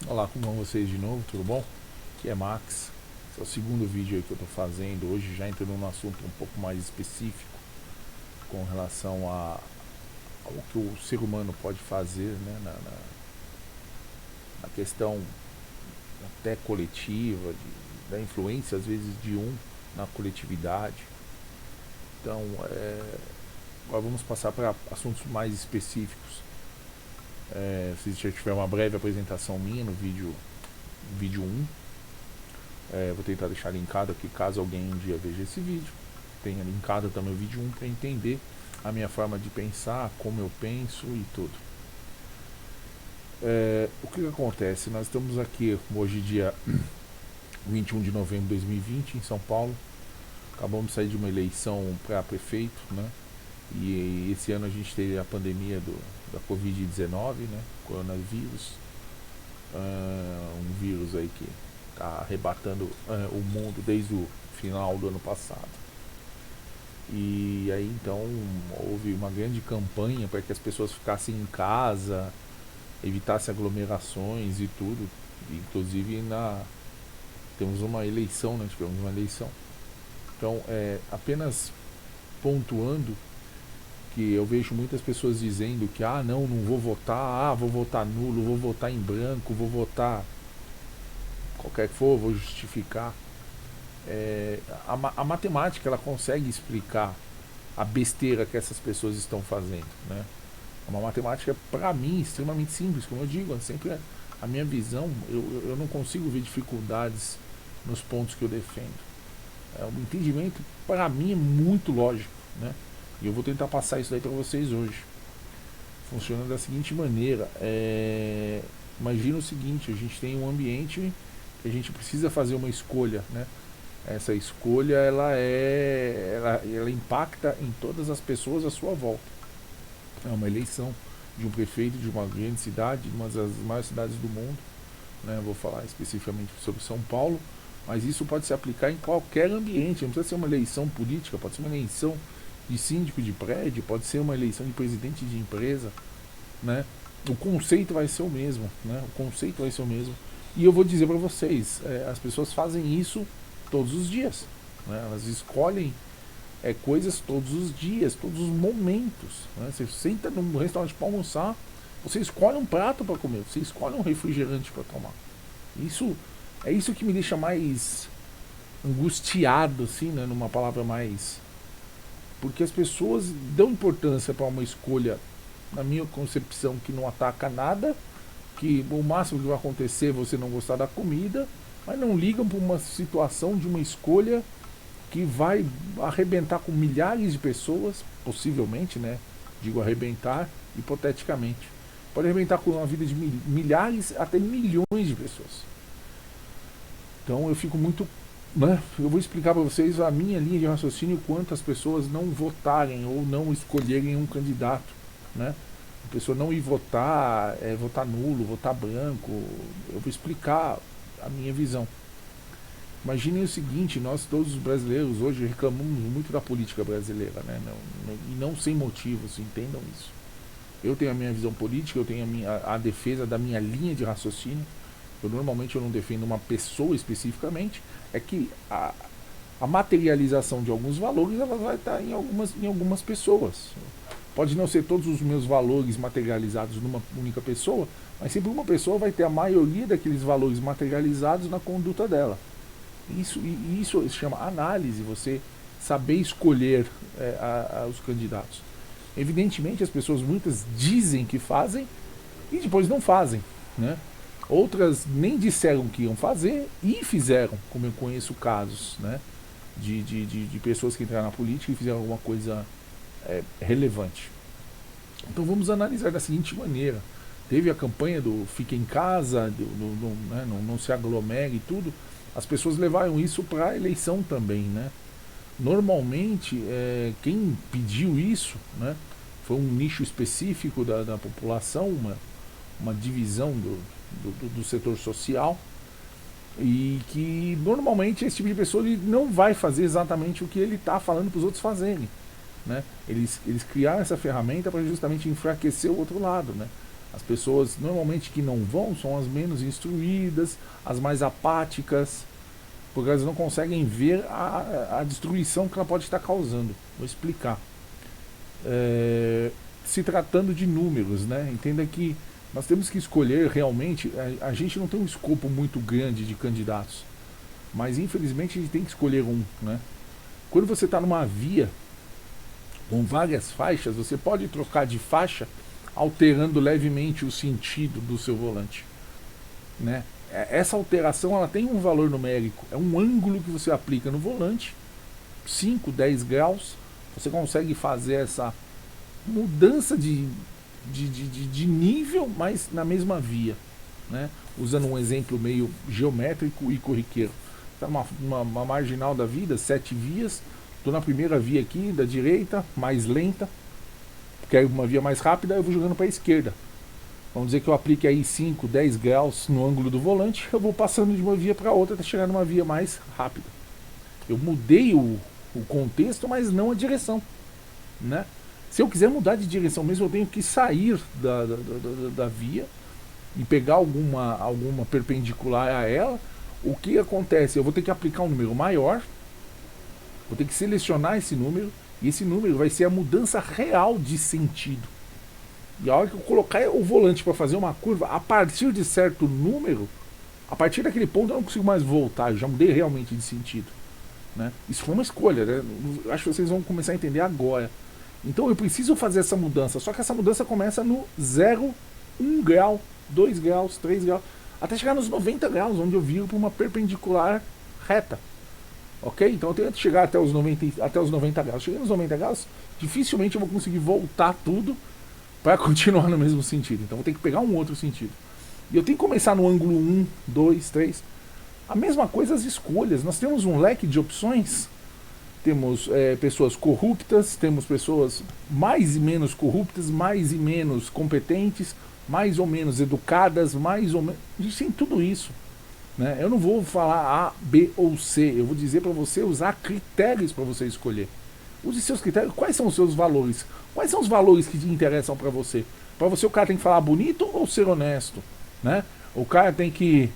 Olá, como vão vocês de novo? Tudo bom? Aqui é Max. Esse é o segundo vídeo aí que eu estou fazendo hoje, já entrando num assunto um pouco mais específico com relação ao que o ser humano pode fazer, né, na questão até coletiva, da influência às vezes de um na coletividade. Então, agora vamos passar para assuntos mais específicos. Se já tiver uma breve apresentação minha no vídeo 1, vou tentar deixar linkado aqui caso alguém um dia veja esse vídeo. Tenha linkado também o vídeo 1 para entender a minha forma de pensar, como eu penso e tudo. O que acontece? Nós estamos aqui hoje, dia 21 de novembro de 2020, em São Paulo. Acabamos de sair de uma eleição para prefeito, né? E esse ano a gente teve a pandemia da Covid-19, né? Coronavírus. Um vírus aí que está arrebatando o mundo desde o final do ano passado. E aí então houve uma grande campanha para que as pessoas ficassem em casa, evitassem aglomerações e tudo. Inclusive temos uma eleição, né? Tivemos uma eleição. Então, apenas pontuando que eu vejo muitas pessoas dizendo que não vou votar, vou votar nulo, vou votar em branco, vou votar qualquer que for, vou justificar. A matemática, ela consegue explicar a besteira que essas pessoas estão fazendo, né? É uma matemática, para mim, extremamente simples, como eu digo, sempre a minha visão, eu não consigo ver dificuldades nos pontos que eu defendo. O entendimento, para mim, é muito lógico, né? E eu vou tentar passar isso daí para vocês hoje. Funciona da seguinte maneira. Imagina o seguinte: a gente tem um ambiente que a gente precisa fazer uma escolha, né? Essa escolha, ela impacta em todas as pessoas à sua volta. É uma eleição de um prefeito de uma grande cidade, uma das maiores cidades do mundo, né? Vou falar especificamente sobre São Paulo, mas isso pode se aplicar em qualquer ambiente. Não precisa ser uma eleição política, pode ser uma eleição de síndico de prédio, pode ser uma eleição de presidente de empresa, né? O conceito vai ser o mesmo, né? O conceito vai ser o mesmo. E eu vou dizer para vocês, as pessoas fazem isso todos os dias, né? Elas escolhem coisas todos os dias, todos os momentos, né? Você senta num restaurante para almoçar, você escolhe um prato para comer, você escolhe um refrigerante para tomar. Isso que me deixa mais angustiado, assim, né? Numa palavra mais, porque as pessoas dão importância para uma escolha, na minha concepção, que não ataca nada, que o máximo que vai acontecer é você não gostar da comida, mas não ligam para uma situação de uma escolha que vai arrebentar com milhares de pessoas, possivelmente, né? Digo arrebentar hipoteticamente. Pode arrebentar com a vida de milhares até milhões de pessoas. Então eu fico muito, né? Eu vou explicar para vocês a minha linha de raciocínio, quantas pessoas não votarem ou não escolherem um candidato, né? A pessoa não ir votar, votar nulo, votar branco. Eu vou explicar a minha visão. Imaginem o seguinte: nós todos os brasileiros hoje reclamamos muito da política brasileira, né? E não sem motivos, entendam isso. Eu tenho a minha visão política, eu tenho a defesa da minha linha de raciocínio. Normalmente eu não defendo uma pessoa especificamente, é que a materialização de alguns valores, ela vai estar em algumas pessoas. Pode não ser todos os meus valores materializados numa única pessoa, mas sempre uma pessoa vai ter a maioria daqueles valores materializados na conduta dela. Isso se chama análise, você saber escolher os candidatos. Evidentemente, as pessoas muitas dizem que fazem e depois não fazem, né? Outras nem disseram que iam fazer e fizeram, como eu conheço casos, né? De pessoas que entraram na política e fizeram alguma coisa relevante. Então vamos analisar da seguinte maneira: teve a campanha do fique em casa, né, não se aglomere e tudo. As pessoas levaram isso para a eleição também, né? Normalmente, quem pediu isso, né, foi um nicho específico da população, uma divisão do setor social, e que normalmente esse tipo de pessoa ele não vai fazer exatamente o que ele está falando para os outros fazerem, né? Eles criaram essa ferramenta para justamente enfraquecer o outro lado, né? As pessoas normalmente que não vão são as menos instruídas, as mais apáticas, porque elas não conseguem ver a destruição que ela pode estar causando. Vou explicar. Se tratando de números, né? Entenda que nós temos que escolher realmente. A gente não tem um escopo muito grande de candidatos, mas infelizmente a gente tem que escolher um, né? Quando você está numa via com várias faixas, você pode trocar de faixa alterando levemente o sentido do seu volante, né? Essa alteração ela tem um valor numérico, é um ângulo que você aplica no volante, 5, 10 graus, você consegue fazer essa mudança de nível, mas na mesma via, né? Usando um exemplo meio geométrico e corriqueiro. Está uma marginal da vida, 7 vias, estou na primeira via aqui, da direita, mais lenta, quero uma via mais rápida, eu vou jogando para a esquerda. Vamos dizer que eu aplique aí 5, 10 graus no ângulo do volante, eu vou passando de uma via para outra até chegar numa via mais rápida. Eu mudei o contexto, mas não a direção, né? Se eu quiser mudar de direção mesmo, eu tenho que sair da via e pegar alguma perpendicular a ela. O que acontece? Eu vou ter que aplicar um número maior, vou ter que selecionar esse número, e esse número vai ser a mudança real de sentido. E a hora que eu colocar o volante para fazer uma curva, a partir de certo número, a partir daquele ponto eu não consigo mais voltar, eu já mudei realmente de sentido, né? Isso foi uma escolha, né? Acho que vocês vão começar a entender agora. Então eu preciso fazer essa mudança, só que essa mudança começa no 0, 1 grau, 2 graus, 3 graus, até chegar nos 90 graus, onde eu viro para uma perpendicular reta. Ok? Então eu tenho que chegar até os 90 graus. Chegando nos 90 graus, dificilmente eu vou conseguir voltar tudo para continuar no mesmo sentido. Então eu vou ter que pegar um outro sentido. E eu tenho que começar no ângulo 1, 2, 3. A mesma coisa as escolhas. Nós temos um leque de opções. Temos pessoas corruptas, temos pessoas mais e menos corruptas, mais e menos competentes, mais ou menos educadas, mais ou menos. A gente tem tudo isso, né? Eu não vou falar A, B ou C. Eu vou dizer para você usar critérios para você escolher. Use seus critérios. Quais são os seus valores? Quais são os valores que te interessam para você? Para você o cara tem que falar bonito ou ser honesto, né? O cara tem que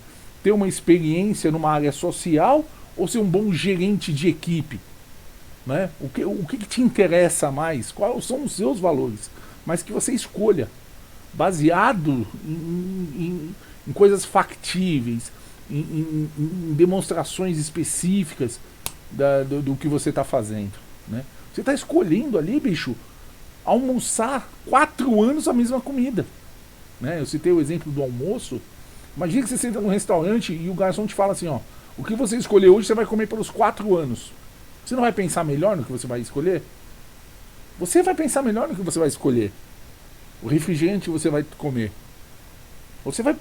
ter uma experiência numa área social ou ser um bom gerente de equipe, né? O que te interessa mais? Quais são os seus valores? Mas que você escolha baseado em coisas factíveis, em demonstrações específicas do que você está fazendo, né? Você está escolhendo ali, bicho, almoçar 4 anos a mesma comida, né? Eu citei o exemplo do almoço. Imagina que você senta num restaurante e o garçom te fala assim, ó, o que você escolheu hoje você vai comer pelos 4 anos. Você não vai pensar melhor no que você vai escolher? Você vai pensar melhor no que você vai escolher. O refrigerante você vai comer.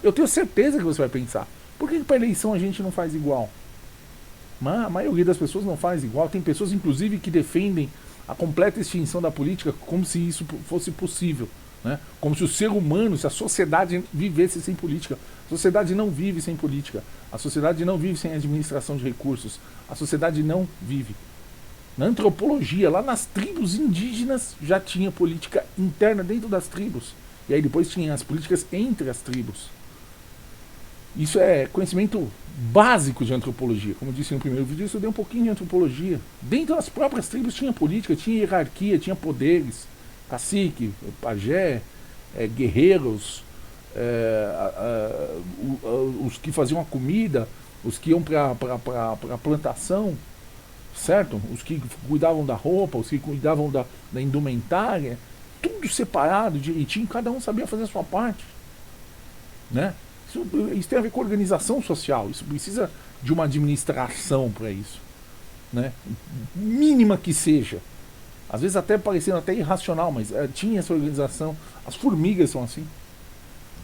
Eu tenho certeza que você vai pensar. Por que para eleição a gente não faz igual? A maioria das pessoas não faz igual. Tem pessoas, inclusive, que defendem a completa extinção da política como se isso fosse possível, né? Como se o ser humano, se a sociedade vivesse sem política. A sociedade não vive sem política. A sociedade não vive sem administração de recursos. A sociedade não vive. Na antropologia, lá nas tribos indígenas, já tinha política interna dentro das tribos. E aí depois tinha as políticas entre as tribos. Isso é conhecimento básico de antropologia. Como eu disse no primeiro vídeo, eu estudei um pouquinho de antropologia. Dentro das próprias tribos tinha política, tinha hierarquia, tinha poderes. Cacique, pajé, guerreiros, os que faziam a comida, os que iam para a plantação, certo? Os que cuidavam da roupa, os que cuidavam da indumentária, tudo separado, direitinho, cada um sabia fazer a sua parte, né? Isso tem a ver com organização social, isso precisa de uma administração para isso, né? Mínima que seja, às vezes até parecendo até irracional, mas tinha essa organização. As formigas são assim,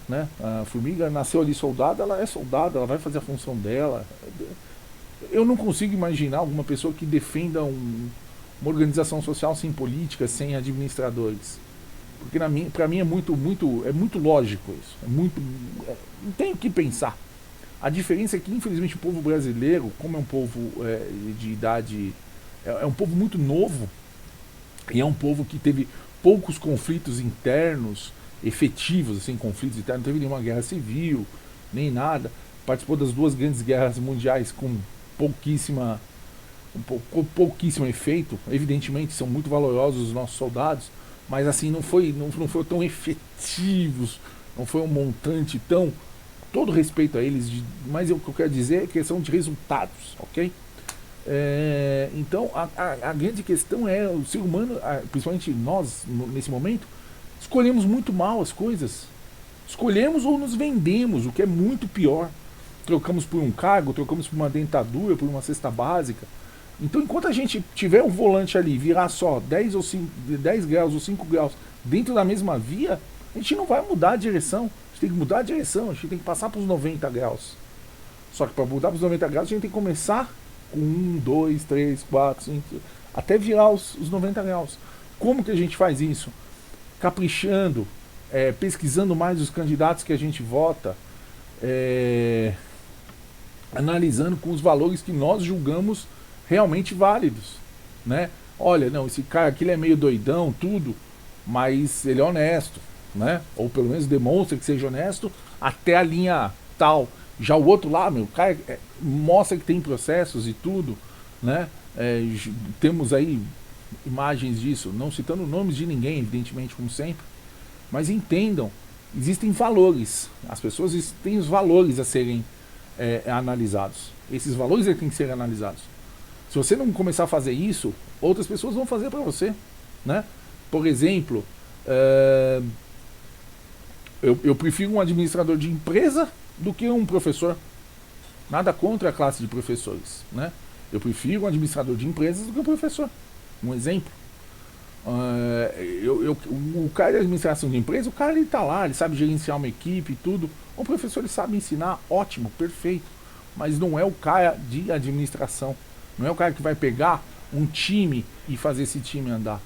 né? A formiga nasceu ali soldada, ela é soldada, ela vai fazer a função dela. Eu não consigo imaginar alguma pessoa que defenda uma organização social sem política, sem administradores. Porque para mim é muito lógico isso. Não tem o que pensar. A diferença é que, infelizmente, o povo brasileiro, como é um povo de idade... É um povo muito novo, e é um povo que teve poucos conflitos internos, efetivos, assim, conflitos e tal, não teve nenhuma guerra civil, nem nada. Participou das 2 grandes guerras mundiais com pouquíssimo efeito. Evidentemente são muito valorosos os nossos soldados, mas assim não foi tão efetivos, não foi um montante tão, todo respeito a eles, mas o que eu quero dizer é questão de resultados, ok? Então a grande questão é o ser humano, principalmente nós nesse momento, escolhemos muito mal as coisas. Escolhemos ou nos vendemos, o que é muito pior. Trocamos por um cargo, trocamos por uma dentadura, por uma cesta básica. Então, enquanto a gente tiver um volante ali, virar só 10 graus ou 5 graus dentro da mesma via, a gente não vai mudar a direção. A gente tem que mudar a direção, a gente tem que passar para os 90 graus. Só que para mudar para os 90 graus, a gente tem que começar com 1, 2, 3, 4, 5, até virar os 90 graus. Como que a gente faz isso? Caprichando, pesquisando mais os candidatos que a gente vota, analisando com os valores que nós julgamos realmente válidos, né? Olha, não, esse cara aqui ele é meio doidão, tudo, mas ele é honesto, né? Ou pelo menos demonstra que seja honesto até a linha tal. Já o outro lá, meu, o cara mostra que tem processos e tudo, né? Temos aí imagens disso, não citando nomes de ninguém, evidentemente, como sempre, mas entendam, existem valores, as pessoas têm os valores a serem analisados. Esses valores têm que ser analisados. Se você não começar a fazer isso, outras pessoas vão fazer para você, né? Por exemplo, eu prefiro um administrador de empresa do que um professor. Nada contra a classe de professores, né? Eu prefiro um administrador de empresas do que um professor. Um exemplo. O cara de administração de empresa, o cara ele tá lá, ele sabe gerenciar uma equipe e tudo. O professor ele sabe ensinar, ótimo, perfeito. Mas não é o cara de administração. Não é o cara que vai pegar um time e fazer esse time andar.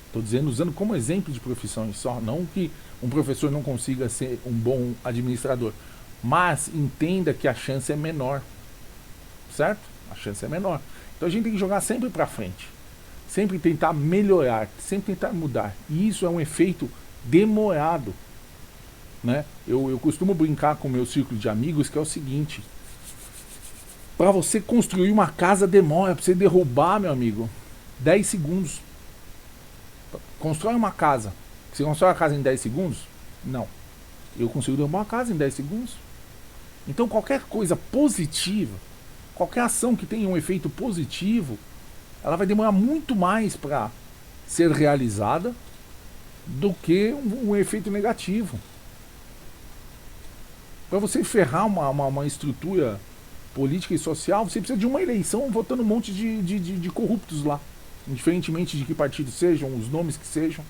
Estou dizendo, usando como exemplo de profissão só, não que um professor não consiga ser um bom administrador, mas entenda que a chance é menor, certo? A chance é menor. Então a gente tem que jogar sempre para frente, sempre tentar melhorar, sempre tentar mudar. E isso é um efeito demorado, né? Eu costumo brincar com o meu círculo de amigos que é o seguinte: para você construir uma casa demora, para você derrubar, meu amigo, 10 segundos. Constrói uma casa. Você constrói uma casa em 10 segundos? Não. Eu consigo derrubar uma casa em 10 segundos. Então qualquer coisa positiva, qualquer ação que tenha um efeito positivo, ela vai demorar muito mais para ser realizada do que um efeito negativo. Para você ferrar uma estrutura política e social, você precisa de uma eleição votando um monte de corruptos lá. Indiferentemente de que partido sejam, os nomes que sejam.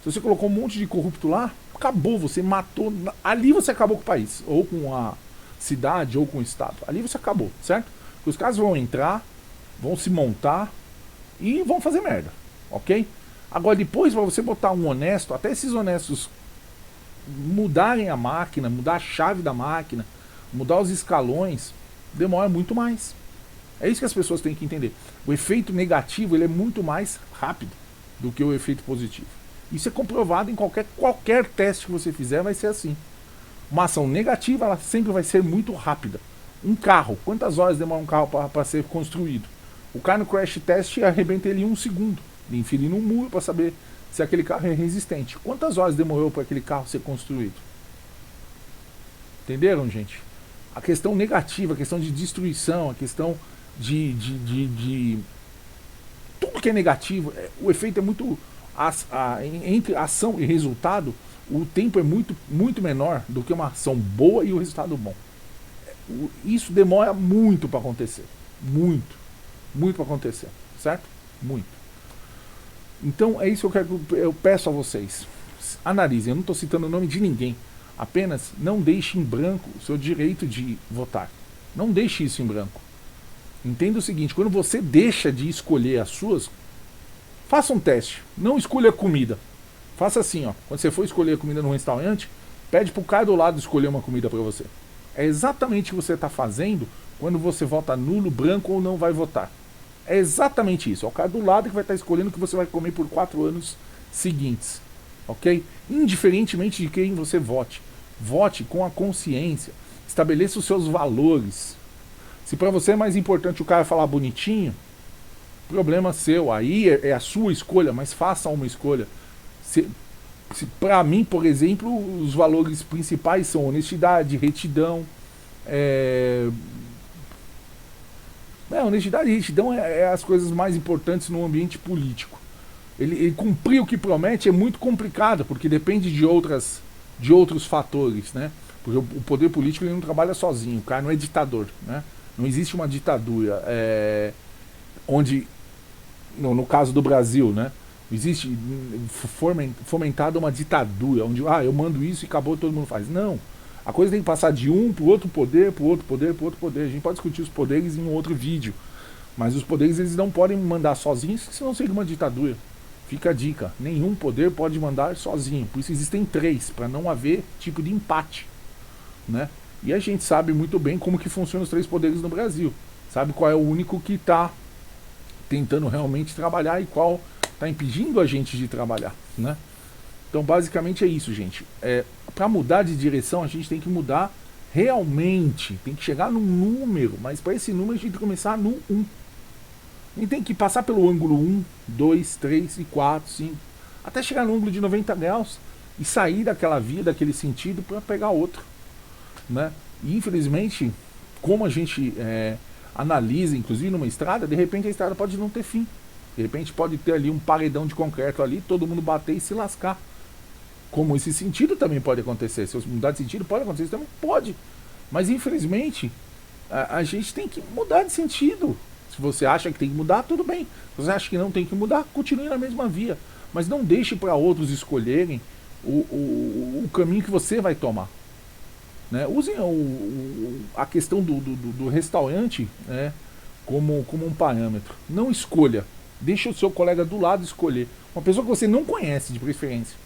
Se você colocou um monte de corrupto lá, acabou, você matou. Ali você acabou com o país, ou com a cidade, ou com o estado. Ali você acabou, certo? Porque os caras vão entrar, vão se montar e vão fazer merda, ok? Agora depois, para você botar um honesto, até esses honestos mudarem a máquina, mudar a chave da máquina, mudar os escalões, demora muito mais. É isso que as pessoas têm que entender. O efeito negativo ele é muito mais rápido do que o efeito positivo. Isso é comprovado em qualquer teste que você fizer, vai ser assim. Uma ação negativa ela sempre vai ser muito rápida. Um carro, quantas horas demora um carro para ser construído? O cara no crash test arrebenta ele em 1 segundo, inferindo um muro para saber se aquele carro é resistente. Quantas horas demorou para aquele carro ser construído? Entenderam, gente? A questão negativa, a questão de destruição, a questão de tudo que é negativo, o efeito é muito entre ação e resultado, o tempo é muito menor do que uma ação boa e o resultado bom. Isso demora muito para acontecer, muito para acontecer, certo? Muito. Então é isso que eu peço a vocês, analisem. Eu não estou citando o nome de ninguém, apenas não deixe em branco o seu direito de votar. Não deixe isso em branco. Entenda o seguinte: quando você deixa de escolher as suas, faça um teste. Não escolha comida. Faça assim, ó. Quando você for escolher a comida no restaurante, pede pro cara do lado escolher uma comida para você. É exatamente o que você está fazendo quando você vota nulo, branco ou não vai votar. É exatamente isso. É o cara do lado que vai estar escolhendo o que você vai comer por 4 anos seguintes. ok? Indiferentemente de quem você vote. Vote com a consciência. Estabeleça os seus valores. Se para você é mais importante o cara falar bonitinho, problema seu. Aí é a sua escolha, mas faça uma escolha. Se para mim, por exemplo, os valores principais são honestidade, retidão. Honestidade e retidão é as coisas mais importantes no ambiente político. Ele cumprir o que promete é muito complicado, porque depende de outros fatores, né? Porque o poder político ele não trabalha sozinho, o cara não é ditador, né? Não existe uma ditadura onde, no caso do Brasil, né? Existe fomentada uma ditadura, onde eu mando isso e acabou, todo mundo faz. Não. A coisa tem que passar de um para o outro poder, para o outro poder, para o outro poder. A gente pode discutir os poderes em um outro vídeo. Mas os poderes eles não podem mandar sozinhos, senão seria uma ditadura. Fica a dica, nenhum poder pode mandar sozinho. Por isso existem 3, para não haver tipo de empate, né? E a gente sabe muito bem como que funcionam os 3 poderes no Brasil. Sabe qual é o único que está tentando realmente trabalhar e qual está impedindo a gente de trabalhar, né? Então basicamente é isso, gente. Para mudar de direção a gente tem que mudar realmente, tem que chegar num número, mas para esse número a gente tem que começar no 1. A gente tem que passar pelo ângulo 1, 2, 3 e 4, 5, até chegar no ângulo de 90 graus e sair daquela via, daquele sentido para pegar outro, né? E infelizmente, como a gente analisa, inclusive numa estrada, de repente a estrada pode não ter fim. De repente pode ter ali um paredão de concreto ali, todo mundo bater e se lascar. Como esse sentido também pode acontecer. Se eu mudar de sentido, pode acontecer também? Pode. Mas infelizmente, a gente tem que mudar de sentido. Se você acha que tem que mudar, tudo bem. Se você acha que não tem que mudar, continue na mesma via. Mas não deixe para outros escolherem o caminho que você vai tomar. Né? Usem a questão do restaurante, né, como um parâmetro. Não escolha. Deixa o seu colega do lado escolher. Uma pessoa que você não conhece, de preferência.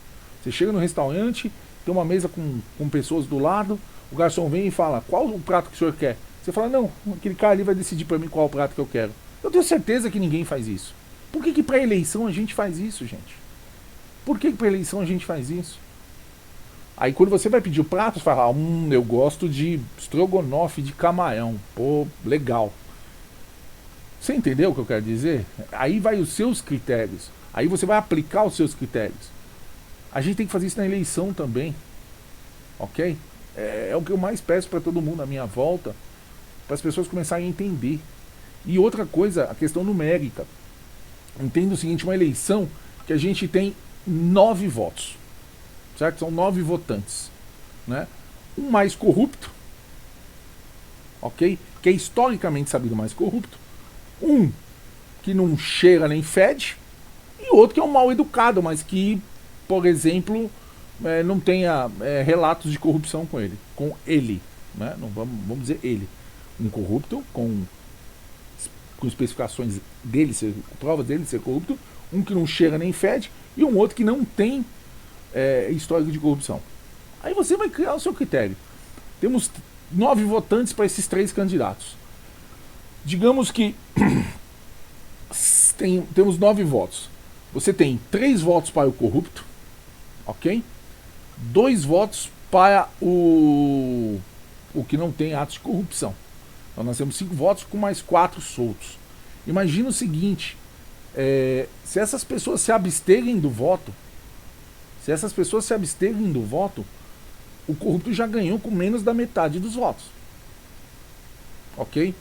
Você chega no restaurante, tem uma mesa com pessoas do lado, o garçom vem e fala, qual o prato que o senhor quer? Você fala, não, aquele cara ali vai decidir para mim qual o prato que eu quero. Eu tenho certeza que ninguém faz isso. Por que para eleição a gente faz isso, gente? Por que para eleição a gente faz isso? Aí quando você vai pedir o prato, você fala, eu gosto de estrogonofe de camarão. Pô, legal. Você entendeu o que eu quero dizer? Aí vai os seus critérios. Aí você vai aplicar os seus critérios. A gente tem que fazer isso na eleição também. Ok? É o que eu mais peço para todo mundo à minha volta, para as pessoas começarem a entender. E outra coisa, a questão numérica. Entenda o seguinte, uma eleição que a gente tem 9 votos. Certo? São 9 votantes. Né? Um mais corrupto. Ok? Que é historicamente sabido mais corrupto. Um que não cheira nem fede. E outro que é um mal educado, mas que, por exemplo, não tenha relatos de corrupção com ele. Né? Não, vamos dizer ele. Um corrupto com especificações dele, provas dele ser corrupto. Um que não cheira nem fede. E um outro que não tem histórico de corrupção. Aí você vai criar o seu critério. Temos 9 votantes para esses 3 candidatos. Digamos que temos 9 votos. Você tem 3 votos para o corrupto, ok? 2 votos para o que não tem atos de corrupção. Então nós temos 5 votos com mais 4 soltos. Imagina o seguinte, se essas pessoas se absterem do voto, o corrupto já ganhou com menos da metade dos votos. Ok?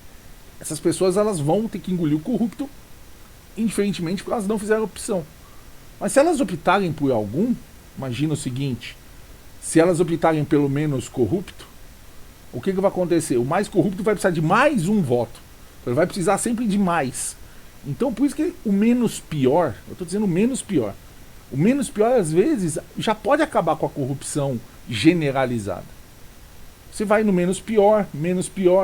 Essas pessoas elas vão ter que engolir o corrupto, indiferentemente porque elas não fizeram opção. Mas se elas optarem por algum, imagina o seguinte, se elas optarem pelo menos corrupto, o que vai acontecer? O mais corrupto vai precisar de mais um voto. Ele vai precisar sempre de mais. Então por isso que o menos pior, eu estou dizendo o menos pior, às vezes já pode acabar com a corrupção generalizada. Você vai no menos pior,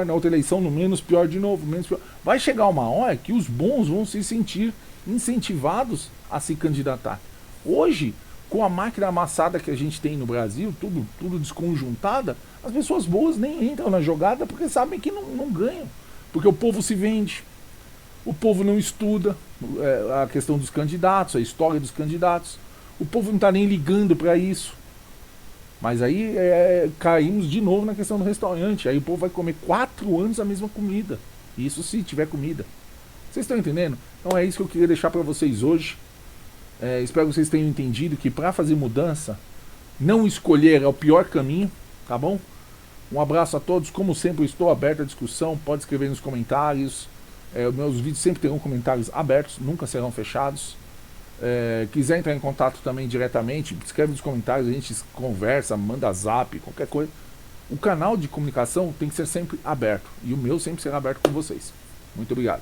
na outra eleição no menos pior de novo, menos pior. Vai chegar uma hora que os bons vão se sentir incentivados a se candidatar. Hoje, com a máquina amassada que a gente tem no Brasil, tudo desconjuntada, as pessoas boas nem entram na jogada porque sabem que não ganham. Porque o povo se vende, o povo não estuda a questão dos candidatos, a história dos candidatos. O povo não tá nem ligando para isso. Mas aí caímos de novo na questão do restaurante. Aí o povo vai comer 4 anos a mesma comida. Isso se tiver comida. Vocês estão entendendo? Então é isso que eu queria deixar para vocês hoje. Espero que vocês tenham entendido que para fazer mudança, não escolher é o pior caminho, tá bom? Um abraço a todos. Como sempre, eu estou aberto à discussão. Pode escrever nos comentários. Meus vídeos sempre terão comentários abertos, nunca serão fechados. Quiser entrar em contato também diretamente, escreve nos comentários, a gente conversa, manda zap, qualquer coisa. O canal de comunicação tem que ser sempre aberto. E o meu sempre será aberto com vocês. Muito obrigado.